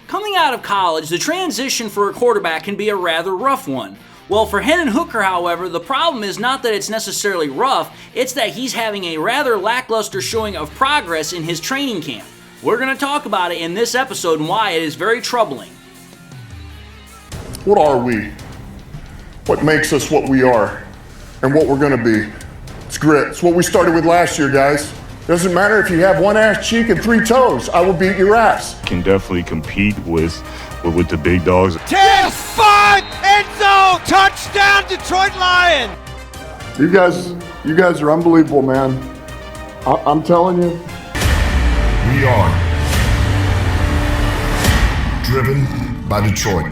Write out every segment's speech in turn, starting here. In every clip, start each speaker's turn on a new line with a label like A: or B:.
A: Coming out of college, the transition for a quarterback can be a rather rough one. Well, for Hendon Hooker, however, the problem is not that it's necessarily rough, it's that he's having a rather lackluster showing of progress in his training camp. We're going to talk about it in this episode and why it is very troubling.
B: What are we? What makes us what we are and what we're going to be? It's grit. It's what we started with last year, guys. Doesn't matter if you have one ass cheek and 3 toes. I will beat your ass.
C: Can definitely compete with the big dogs.
D: 10-5 end zone touchdown Detroit Lions.
B: You guys are unbelievable, man. I'm telling you.
E: We are driven by Detroit.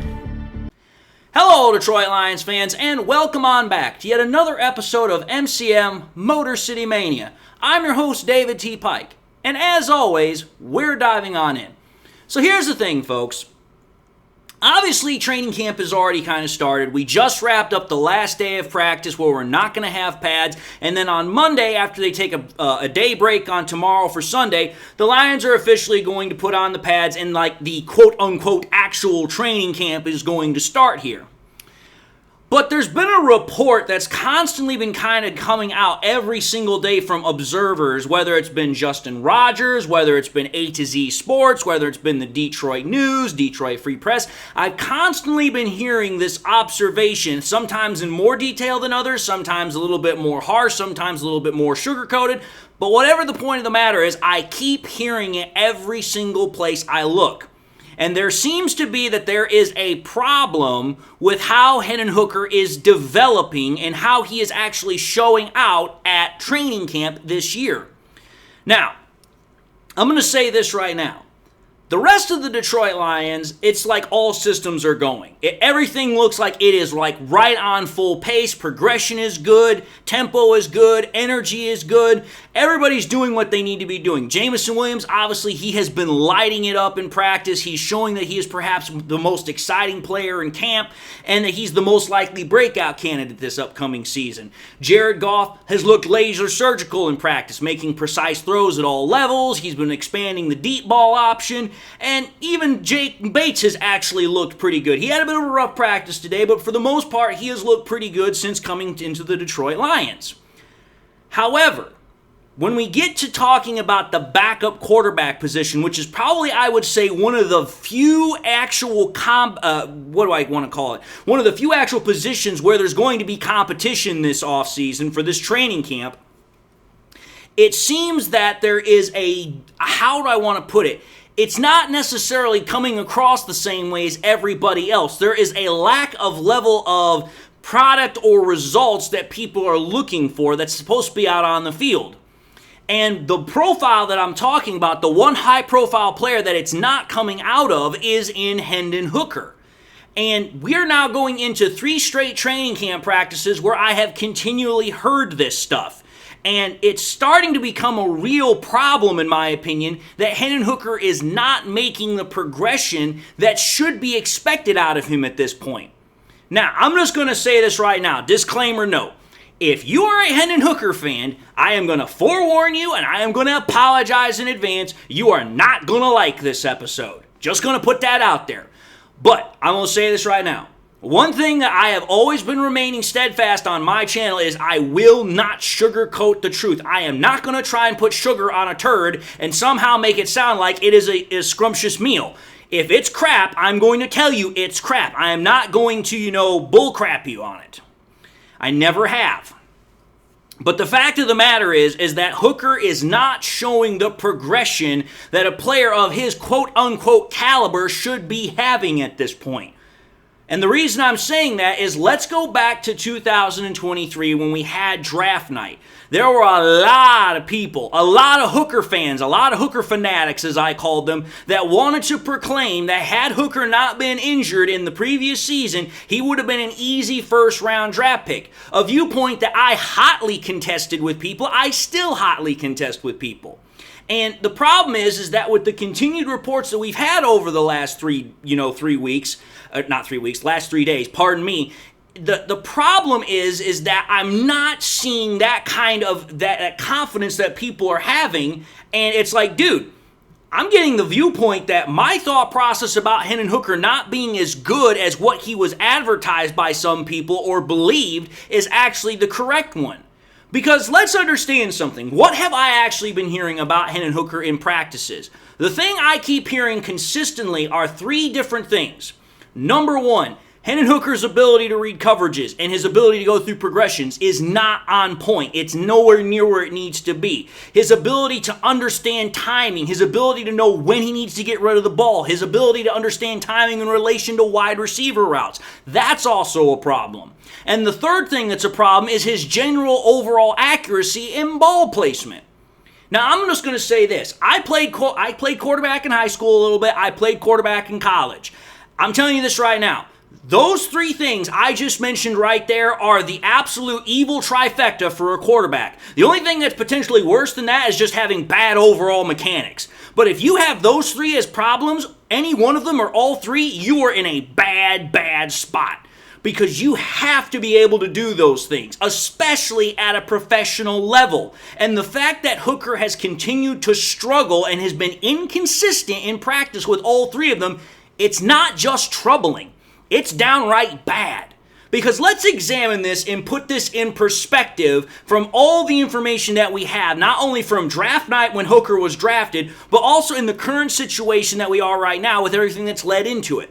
A: Hello, Detroit Lions fans, and welcome on back to yet another episode of MCM Motor City Mania. I'm your host, David T. Pike, and as always, we're diving on in. So here's the thing, folks. Obviously, training camp has already kind of started. We just wrapped up the last day of practice where we're not going to have pads. And then on Monday, after they take a day break on tomorrow for Sunday, the Lions are officially going to put on the pads and like the quote-unquote actual training camp is going to start here. But there's been a report that's constantly been kind of coming out every single day from observers, whether it's been Justin Rogers, whether it's been A to Z Sports, whether it's been the Detroit News, Detroit Free Press. I've constantly been hearing this observation, sometimes in more detail than others, sometimes a little bit more harsh, sometimes a little bit more sugar-coated. But whatever the point of the matter is, I keep hearing it every single place I look. And there seems to be that there is a problem with how Hendon Hooker is developing and how he is actually showing out at training camp this year. Now, I'm going to say this right now. The rest of the Detroit Lions, it's like all systems are going. Everything looks like it is like right on full pace. Progression is good. Tempo is good. Energy is good. Everybody's doing what they need to be doing. Jameson Williams, obviously, he has been lighting it up in practice. He's showing that he is perhaps the most exciting player in camp and that he's the most likely breakout candidate this upcoming season. Jared Goff has looked laser surgical in practice, making precise throws at all levels. He's been expanding the deep ball option. And even Jake Bates has actually looked pretty good. He had a bit of a rough practice today, but for the most part, he has looked pretty good since coming into the Detroit Lions. However, when we get to talking about the backup quarterback position, which is probably, I would say, one of the few actual one of the few actual positions where there's going to be competition this offseason for this training camp, it seems that there is how do I want to put it? It's not necessarily coming across the same way as everybody else. There is a lack of level of product or results that people are looking for that's supposed to be out on the field. And the profile that I'm talking about, the one high-profile player that it's not coming out of is in Hendon Hooker. And we're now going into 3 straight training camp practices where I have continually heard this stuff. And it's starting to become a real problem, in my opinion, that Hendon Hooker is not making the progression that should be expected out of him at this point. Now, I'm just going to say this right now. Disclaimer note. If you are a Hendon Hooker fan, I am going to forewarn you and I am going to apologize in advance. You are not going to like this episode. Just going to put that out there. But I'm going to say this right now. One thing that I have always been remaining steadfast on my channel is I will not sugarcoat the truth. I am not going to try and put sugar on a turd and somehow make it sound like it is a scrumptious meal. If it's crap, I'm going to tell you it's crap. I am not going to, bullcrap you on it. I never have. But the fact of the matter is that Hooker is not showing the progression that a player of his quote-unquote caliber should be having at this point. And the reason I'm saying that is let's go back to 2023 when we had draft night. There were a lot of people, a lot of Hooker fans, a lot of Hooker fanatics as I called them, that wanted to proclaim that had Hooker not been injured in the previous season, he would have been an easy first-round draft pick. A viewpoint that I hotly contested with people, I still hotly contest with people. And the problem is that with the continued reports that we've had over the last 3 weeks, last 3 days, pardon me, the problem is that I'm not seeing that kind of that confidence that people are having, and it's like, dude, I'm getting the viewpoint that my thought process about Hendon Hooker not being as good as what he was advertised by some people or believed is actually the correct one. Because let's understand something. What have I actually been hearing about Hendon Hooker in practices? The thing I keep hearing consistently are three different things. Number one, Hendon Hooker's ability to read coverages and his ability to go through progressions is not on point. It's nowhere near where it needs to be. His ability to understand timing, his ability to know when he needs to get rid of the ball, his ability to understand timing in relation to wide receiver routes, that's also a problem. And the third thing that's a problem is his general overall accuracy in ball placement. Now, I'm just going to say this. I played quarterback in high school a little bit. I played quarterback in college. I'm telling you this right now. Those three things I just mentioned right there are the absolute evil trifecta for a quarterback. The only thing that's potentially worse than that is just having bad overall mechanics. But if you have those three as problems, any one of them or all three, you are in a bad spot. Because you have to be able to do those things, especially at a professional level. And the fact that Hooker has continued to struggle and has been inconsistent in practice with all three of them, it's not just troubling. It's downright bad. Because let's examine this and put this in perspective from all the information that we have, not only from draft night when Hooker was drafted, but also in the current situation that we are right now with everything that's led into it.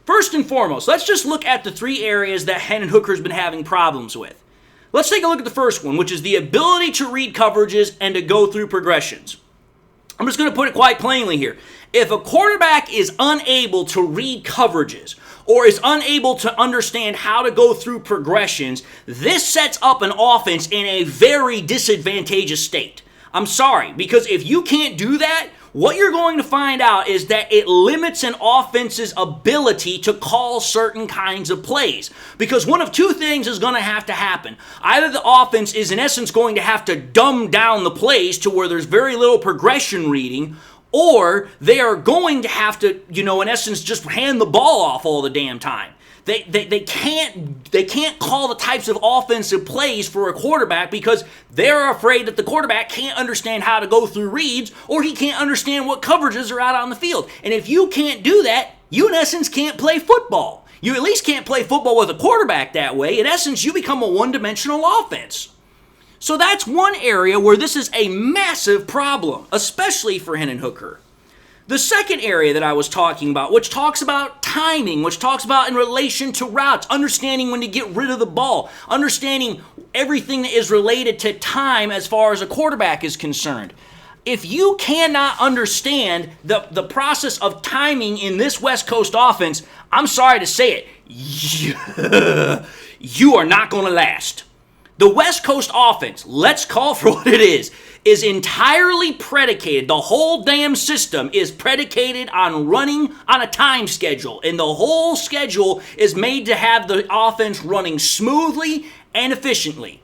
A: First and foremost, let's just look at the three areas that Hendon Hooker's been having problems with. Let's take a look at the first one, which is the ability to read coverages and to go through progressions. I'm just going to put it quite plainly here. If a quarterback is unable to read coverages or is unable to understand how to go through progressions, this sets up an offense in a very disadvantageous state. I'm sorry, because if you can't do that, what you're going to find out is that it limits an offense's ability to call certain kinds of plays. Because one of two things is going to have to happen. Either the offense is in essence going to have to dumb down the plays to where there's very little progression reading, or they are going to have to, in essence, just hand the ball off all the damn time. They can't call the types of offensive plays for a quarterback because they're afraid that the quarterback can't understand how to go through reads or he can't understand what coverages are out on the field. And if you can't do that, you in essence can't play football. You at least can't play football with a quarterback that way. In essence, you become a one-dimensional offense. So that's one area where this is a massive problem, especially for Hendon Hooker. The second area that I was talking about, which talks about timing, which talks about in relation to routes, understanding when to get rid of the ball, understanding everything that is related to time as far as a quarterback is concerned. If you cannot understand the process of timing in this West Coast offense, I'm sorry to say it, you are not going to last. The West Coast offense, let's call for what it is entirely predicated, the whole damn system is predicated on running on a time schedule. And the whole schedule is made to have the offense running smoothly and efficiently.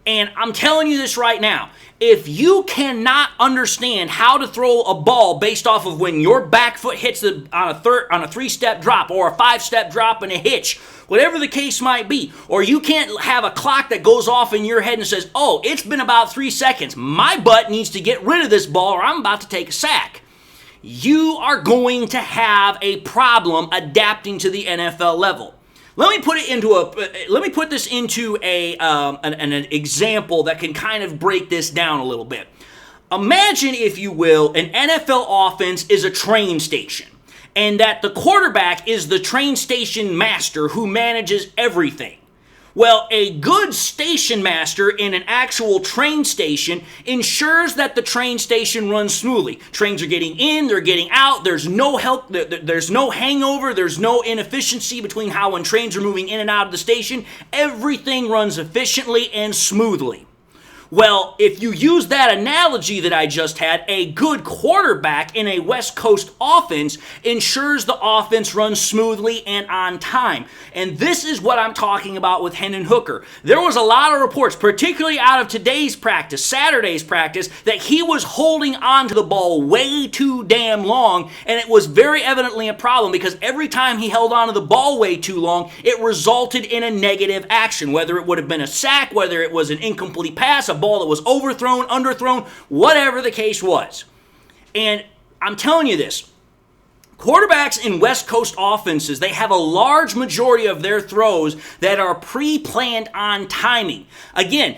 A: And I'm telling you this right now. If you cannot understand how to throw a ball based off of when your back foot hits on a three-step drop or a five-step drop and a hitch, whatever the case might be, or you can't have a clock that goes off in your head and says, oh, it's been about 3 seconds. My butt needs to get rid of this ball or I'm about to take a sack. You are going to have a problem adapting to the NFL level. Let me put this into an example that can kind of break this down a little bit. Imagine, if you will, an NFL offense is a train station, and that the quarterback is the train station master who manages everything. Well, a good station master in an actual train station ensures that the train station runs smoothly. Trains are getting in, they're getting out, there's no help, there's no hangover, there's no inefficiency between how when trains are moving in and out of the station. Everything runs efficiently and smoothly. Well, if you use that analogy that I just had, a good quarterback in a West Coast offense ensures the offense runs smoothly and on time. And this is what I'm talking about with Hendon Hooker. There was a lot of reports, particularly out of today's practice, Saturday's practice, that he was holding on to the ball way too damn long, and it was very evidently a problem because every time he held on to the ball way too long, it resulted in a negative action, whether it would have been a sack, whether it was an incomplete pass, a ball that was overthrown, underthrown, whatever the case was. And I'm telling you this. Quarterbacks in West Coast offenses, they have a large majority of their throws that are pre-planned on timing. Again,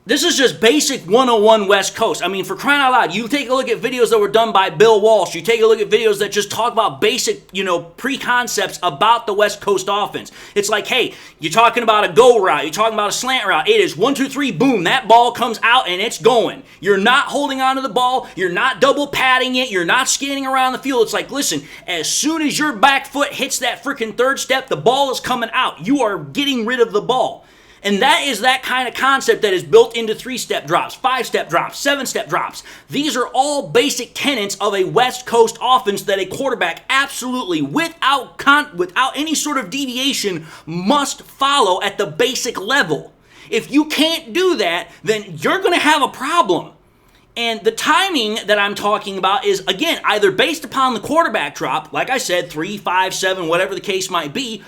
A: this is just basic 101 West Coast. I mean, for crying out loud, you take a look at videos that were done by Bill Walsh. You take a look at videos that just talk about basic, pre-concepts about the West Coast offense. It's like, hey, you're talking about a go route. You're talking about a slant route. It is 1, 2, 3, boom. That ball comes out and it's going. You're not holding on to the ball. You're not double padding it. You're not scanning around the field. It's like, listen, as soon as your back foot hits that freaking third step, the ball is coming out. You are getting rid of the ball. And that is that kind of concept that is built into 3-step drops, 5-step drops, 7-step drops. These are all basic tenets of a West Coast offense that a quarterback absolutely, without any sort of deviation, must follow at the basic level. If you can't do that, then you're going to have a problem. And the timing that I'm talking about is, again, either based upon the quarterback drop, like I said, 3, 5, 7, whatever the case might be,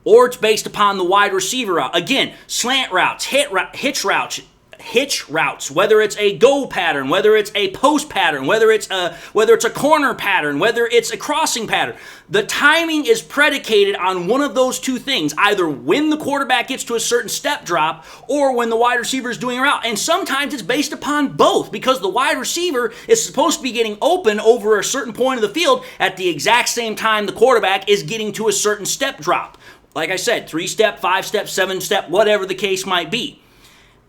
A: or it's based upon the wide receiver route. Again, slant routes, hitch routes, whether it's a go pattern, whether it's a post pattern, whether it's a corner pattern, whether it's a crossing pattern. The timing is predicated on one of those two things, either when the quarterback gets to a certain step drop or when the wide receiver is doing a route. And sometimes it's based upon both, because the wide receiver is supposed to be getting open over a certain point of the field at the exact same time the quarterback is getting to a certain step drop. Like I said, 3-step, 5-step, 7-step, whatever the case might be.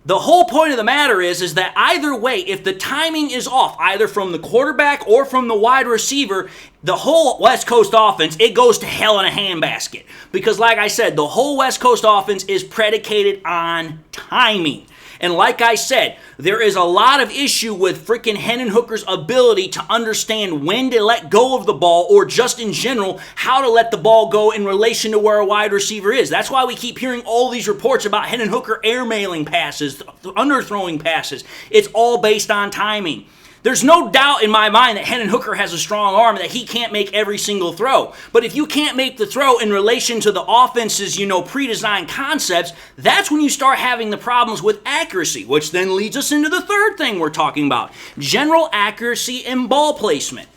A: The whole point of the matter is that either way, if the timing is off, either from the quarterback or from the wide receiver, the whole West Coast offense, it goes to hell in a handbasket. Because like I said, the whole West Coast offense is predicated on timing. And like I said, there is a lot of issue with freaking Hendon Hooker's ability to understand when to let go of the ball, or just in general, how to let the ball go in relation to where a wide receiver is. That's why we keep hearing all these reports about Hendon Hooker airmailing passes, underthrowing passes. It's all based on timing. There's no doubt in my mind that Hendon Hooker has a strong arm, that he can't make every single throw. But if you can't make the throw in relation to the offense's, pre-designed concepts, that's when you start having the problems with accuracy, which then leads us into the third thing we're talking about, general accuracy and ball placement.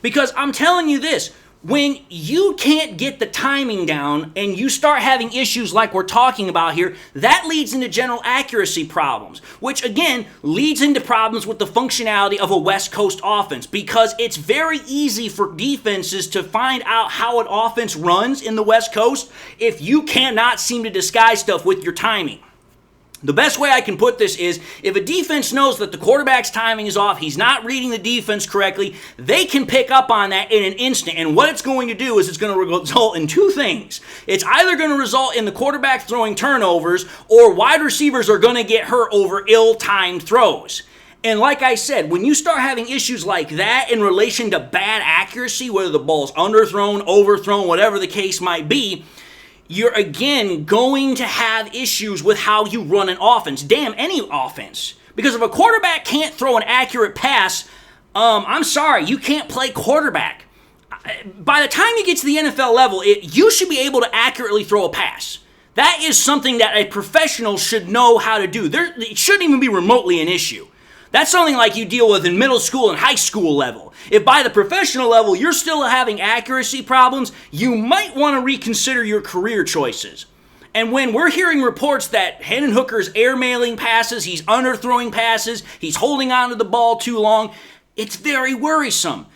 A: Because I'm telling you this, when you can't get the timing down and you start having issues like we're talking about here, that leads into general accuracy problems, which again leads into problems with the functionality of a West Coast offense, because it's very easy for defenses to find out how an offense runs in the West Coast if you cannot seem to disguise stuff with your timing. The best way I can put this is, if a defense knows that the quarterback's timing is off, he's not reading the defense correctly, they can pick up on that in an instant. And what it's going to do is it's going to result in two things. It's either going to result in the quarterback throwing turnovers, or wide receivers are going to get hurt over ill-timed throws. And like I said, when you start having issues like that in relation to bad accuracy, whether the ball's underthrown, overthrown, whatever the case might be, you're again going to have issues with how you run an offense. Damn, any offense. Because if a quarterback can't throw an accurate pass, I'm sorry, you can't play quarterback. By the time you get to the NFL level, you should be able to accurately throw a pass. That is something that a professional should know how to do. It shouldn't even be remotely an issue. That's something like you deal with in middle school and high school level. If by the professional level you're still having accuracy problems, you might want to reconsider your career choices. And when we're hearing reports that Hendon Hooker's airmailing passes, he's underthrowing passes, he's holding on to the ball too long, it's very worrisome.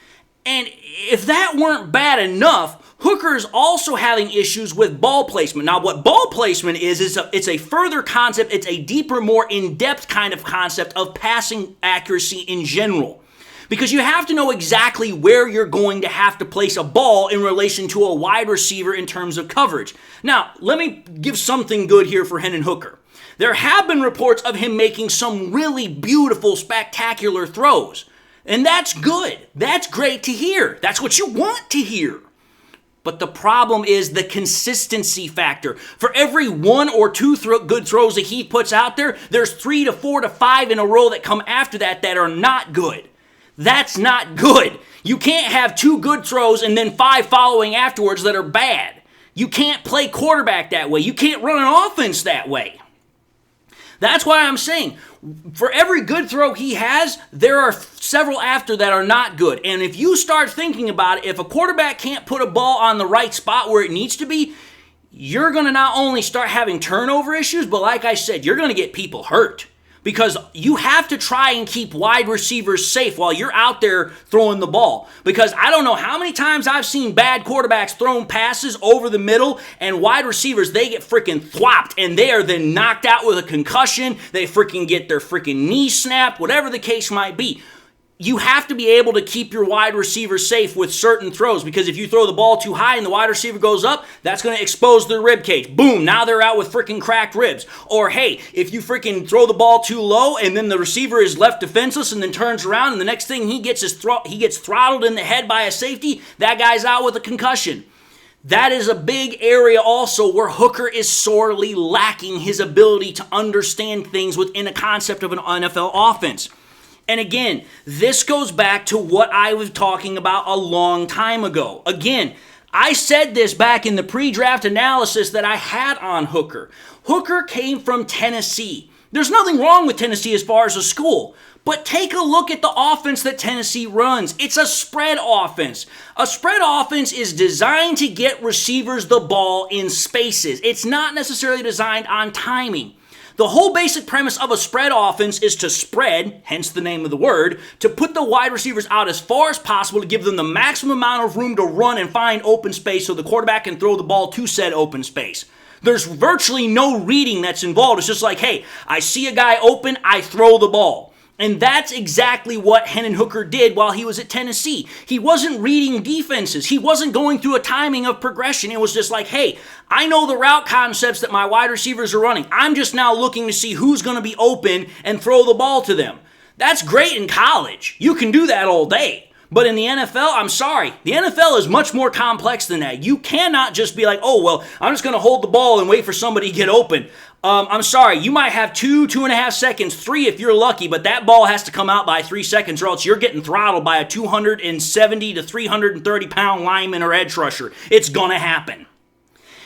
A: And if that weren't bad enough, Hooker is also having issues with ball placement. Now, what ball placement is it's a further concept. It's a deeper, more in-depth kind of concept of passing accuracy in general. Because you have to know exactly where you're going to have to place a ball in relation to a wide receiver in terms of coverage. Now, let me give something good here for Hendon Hooker. There have been reports of him making some really beautiful, spectacular throws. And that's good. That's great to hear. That's what you want to hear. But the problem is the consistency factor. For every 1 or 2 good throws that he puts out there, there's 3 to 4 to 5 in a row that come after that are not good. That's not good. You can't have 2 good throws and then 5 following afterwards that are bad. You can't play quarterback that way. You can't run an offense that way. That's why I'm saying, for every good throw he has, there are several after that are not good. And if you start thinking about it, if a quarterback can't put a ball on the right spot where it needs to be, you're going to not only start having turnover issues, but like I said, you're going to get people hurt. Because you have to try and keep wide receivers safe while you're out there throwing the ball. Because I don't know how many times I've seen bad quarterbacks throwing passes over the middle, and wide receivers, they get freaking thwopped, and they are then knocked out with a concussion. They freaking get their freaking knee snapped, whatever the case might be. You have to be able to keep your wide receiver safe with certain throws, because if you throw the ball too high and the wide receiver goes up, that's going to expose their rib cage. Boom, now they're out with freaking cracked ribs. Or hey, if you freaking throw the ball too low and then the receiver is left defenseless and then turns around and the next thing he gets is he gets throttled in the head by a safety, that guy's out with a concussion. That is a big area also where Hooker is sorely lacking his ability to understand things within a concept of an NFL offense. And again, this goes back to what I was talking about a long time ago. Again, I said this back in the pre-draft analysis that I had on Hooker. Hooker came from Tennessee. There's nothing wrong with Tennessee as far as a school, but take a look at the offense that Tennessee runs. It's a spread offense. A spread offense is designed to get receivers the ball in spaces. It's not necessarily designed on timing. The whole basic premise of a spread offense is to spread, hence the name of the word, to put the wide receivers out as far as possible to give them the maximum amount of room to run and find open space so the quarterback can throw the ball to said open space. There's virtually no reading that's involved. It's just like, hey, I see a guy open, I throw the ball. And that's exactly what Hendon Hooker did while he was at Tennessee. He wasn't reading defenses. He wasn't going through a timing of progression. It was just like, hey, I know the route concepts that my wide receivers are running. I'm just now looking to see who's going to be open and throw the ball to them. That's great in college. You can do that all day. But in the NFL, I'm sorry, the NFL is much more complex than that. You cannot just be like, oh, well, I'm just going to hold the ball and wait for somebody to get open. I'm sorry, you might have 2.5 seconds, 3 if you're lucky, but that ball has to come out by 3 seconds or else you're getting throttled by a 270 to 330 pound lineman or edge rusher. It's going to happen.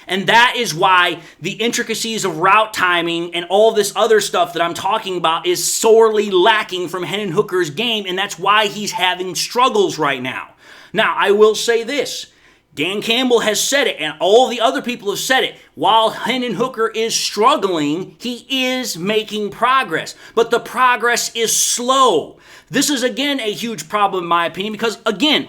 A: And that is why the intricacies of route timing and all this other stuff that I'm talking about is sorely lacking from Hendon Hooker's game, and that's why he's having struggles right now. Now, I will say this. Dan Campbell has said it, and all the other people have said it. While Hendon Hooker is struggling, he is making progress. But the progress is slow. This is, again, a huge problem in my opinion because, again,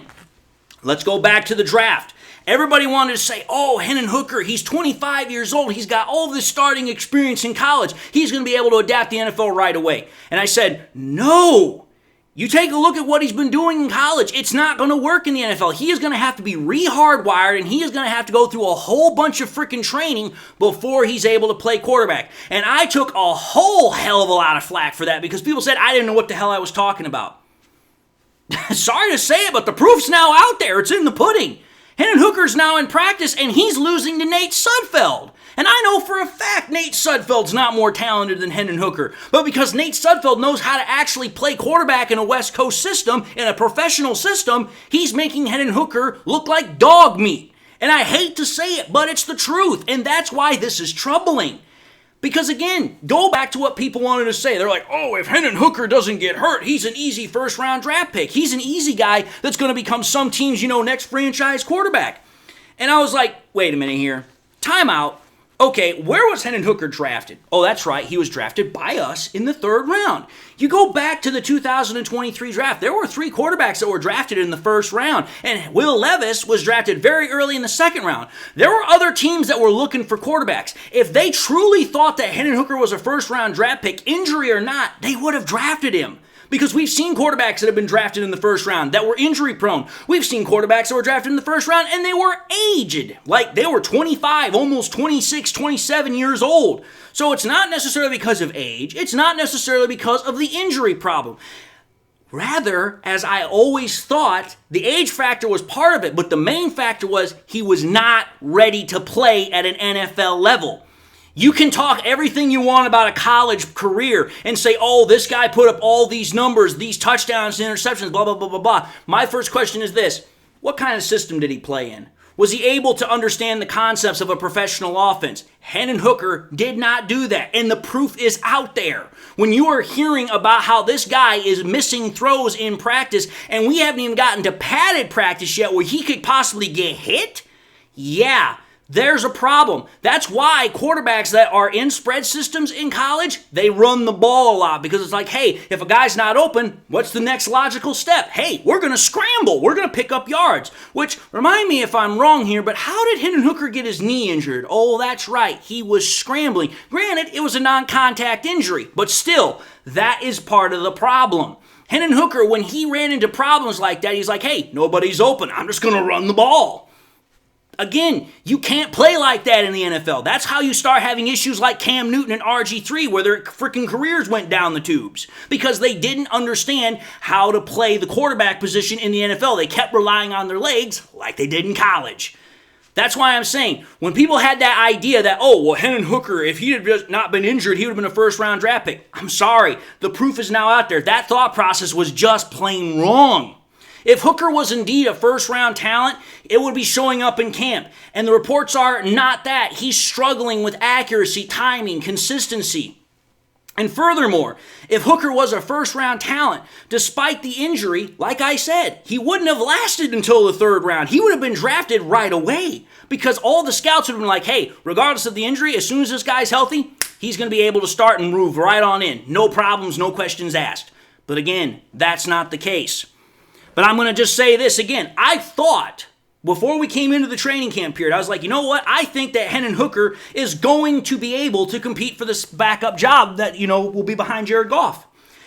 A: let's go back to the draft. Everybody wanted to say, oh, Hendon Hooker, he's 25 years old. He's got all this starting experience in college. He's going to be able to adapt the NFL right away. And I said, no. You take a look at what he's been doing in college. It's not going to work in the NFL. He is going to have to be re-hardwired, and he is going to have to go through a whole bunch of freaking training before he's able to play quarterback. And I took a whole hell of a lot of flack for that because people said I didn't know what the hell I was talking about. Sorry to say it, but the proof's now out there. It's in the pudding. Hendon Hooker's now in practice, and he's losing to Nate Sudfeld. And I know for a fact Nate Sudfeld's not more talented than Hendon Hooker. But because Nate Sudfeld knows how to actually play quarterback in a West Coast system, in a professional system, he's making Hendon Hooker look like dog meat. And I hate to say it, but it's the truth. And that's why this is troubling. Because again, go back to what people wanted to say. They're like, oh, if Hendon Hooker doesn't get hurt, he's an easy first-round draft pick. He's an easy guy that's going to become some team's, next franchise quarterback. And I was like, wait a minute here. Time out. Okay, where was Hendon Hooker drafted? Oh, that's right. He was drafted by us in the 3rd round. You go back to the 2023 draft. There were 3 quarterbacks that were drafted in the 1st round, and Will Levis was drafted very early in the 2nd round. There were other teams that were looking for quarterbacks. If they truly thought that Hendon Hooker was a 1st-round draft pick, injury or not, they would have drafted him. Because we've seen quarterbacks that have been drafted in the 1st round that were injury prone. We've seen quarterbacks that were drafted in the 1st round and they were aged. Like they were 25, almost 26, 27 years old. So it's not necessarily because of age. It's not necessarily because of the injury problem. Rather, as I always thought, the age factor was part of it. But the main factor was he was not ready to play at an NFL level. You can talk everything you want about a college career and say, oh, this guy put up all these numbers, these touchdowns, interceptions, blah, blah, blah, blah, blah. My first question is this. What kind of system did he play in? Was he able to understand the concepts of a professional offense? Hendon Hooker did not do that, and the proof is out there. When you are hearing about how this guy is missing throws in practice, and we haven't even gotten to padded practice yet where he could possibly get hit, yeah, there's a problem. That's why quarterbacks that are in spread systems in college, they run the ball a lot because it's like, hey, if a guy's not open, what's the next logical step? Hey, we're going to scramble. We're going to pick up yards. Which, remind me if I'm wrong here, but how did Hendon Hooker get his knee injured? Oh, that's right. He was scrambling. Granted, it was a non-contact injury, but still, that is part of the problem. Hendon Hooker, when he ran into problems like that, he's like, hey, nobody's open. I'm just going to run the ball. Again, you can't play like that in the NFL. That's how you start having issues like Cam Newton and RG3 where their freaking careers went down the tubes because they didn't understand how to play the quarterback position in the NFL. They kept relying on their legs like they did in college. That's why I'm saying, when people had that idea that, oh, well, Hendon Hooker, if he had just not been injured, he would have been a first-round draft pick. I'm sorry. The proof is now out there. That thought process was just plain wrong. If Hooker was indeed a first-round talent, it would be showing up in camp. And the reports are not that. He's struggling with accuracy, timing, consistency. And furthermore, if Hooker was a first-round talent, despite the injury, like I said, he wouldn't have lasted until the third round. He would have been drafted right away because all the scouts would have been like, hey, regardless of the injury, as soon as this guy's healthy, he's going to be able to start and move right on in. No problems, no questions asked. But again, that's not the case. But I'm going to just say this again. I thought, before we came into the training camp period, I was like, you know what? I think that Hendon Hooker is going to be able to compete for this backup job that, will be behind Jared Goff.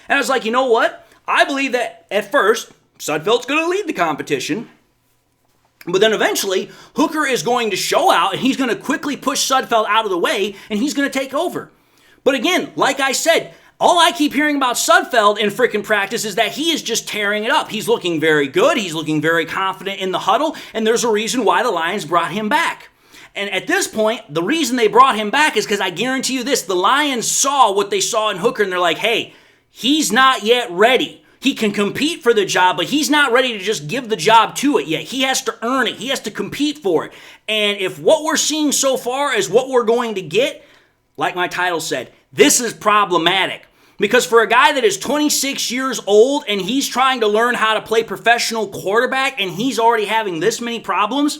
A: And I was like, you know what? I believe that at first, Sudfeld's going to lead the competition. But then eventually, Hooker is going to show out, and he's going to quickly push Sudfeld out of the way, and he's going to take over. But again, like I said, all I keep hearing about Sudfeld in freaking practice is that he is just tearing it up. He's looking very good. He's looking very confident in the huddle, and there's a reason why the Lions brought him back. And at this point, the reason they brought him back is because I guarantee you this, the Lions saw what they saw in Hooker, and they're like, hey, he's not yet ready. He can compete for the job, but he's not ready to just give the job to it yet. He has to earn it. He has to compete for it. And if what we're seeing so far is what we're going to get, like my title said, this is problematic. Because for a guy that is 26 years old and he's trying to learn how to play professional quarterback and he's already having this many problems,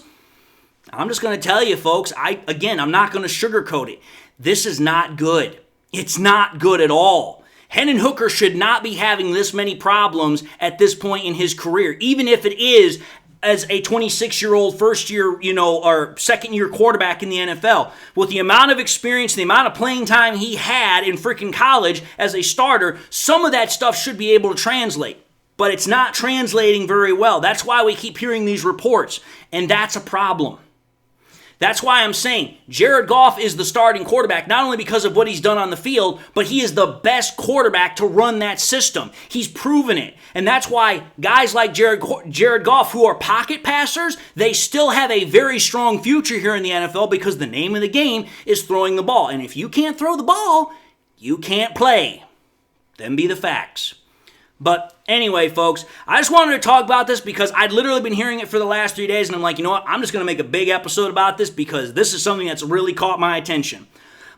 A: I'm just going to tell you, folks, I'm not going to sugarcoat it. This is not good. It's not good at all. Hendon Hooker should not be having this many problems at this point in his career, even if it is as a 26-year-old first-year, or second-year quarterback in the NFL. With the amount of experience, the amount of playing time he had in freaking college as a starter, some of that stuff should be able to translate. But it's not translating very well. That's why we keep hearing these reports, and that's a problem. That's why I'm saying Jared Goff is the starting quarterback, not only because of what he's done on the field, but he is the best quarterback to run that system. He's proven it. And that's why guys like Jared Goff, who are pocket passers, they still have a very strong future here in the NFL because the name of the game is throwing the ball. And if you can't throw the ball, you can't play. Them be the facts. But anyway, folks, I just wanted to talk about this because I'd literally been hearing it for the last 3 days, and I'm like, you know what? I'm just going to make a big episode about this because this is something that's really caught my attention.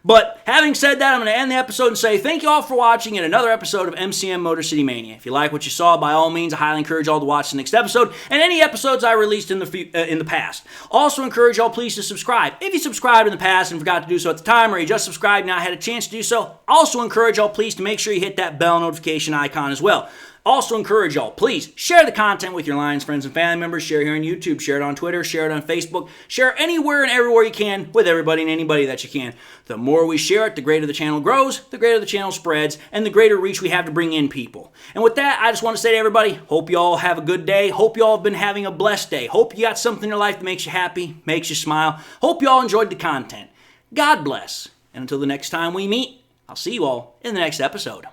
A: But having said that, I'm going to end the episode and say thank you all for watching in another episode of MCM Motor City Mania. If you like what you saw, by all means, I highly encourage y'all to watch the next episode and any episodes I released in the past. Also encourage y'all please to subscribe. If you subscribed in the past and forgot to do so at the time, or you just subscribed and now had a chance to do so, also encourage y'all please to make sure you hit that bell notification icon as well. Also encourage y'all, please share the content with your Lions friends and family members. Share here on YouTube, share it on Twitter, share it on Facebook, share it anywhere and everywhere you can with everybody and anybody that you can. The more we share it, the greater the channel grows, the greater the channel spreads, and the greater reach we have to bring in people. And with that, I just want to say to everybody, hope you all have a good day. Hope you all have been having a blessed day. Hope you got something in your life that makes you happy, makes you smile. Hope you all enjoyed the content. God bless. And until the next time we meet, I'll see you all in the next episode.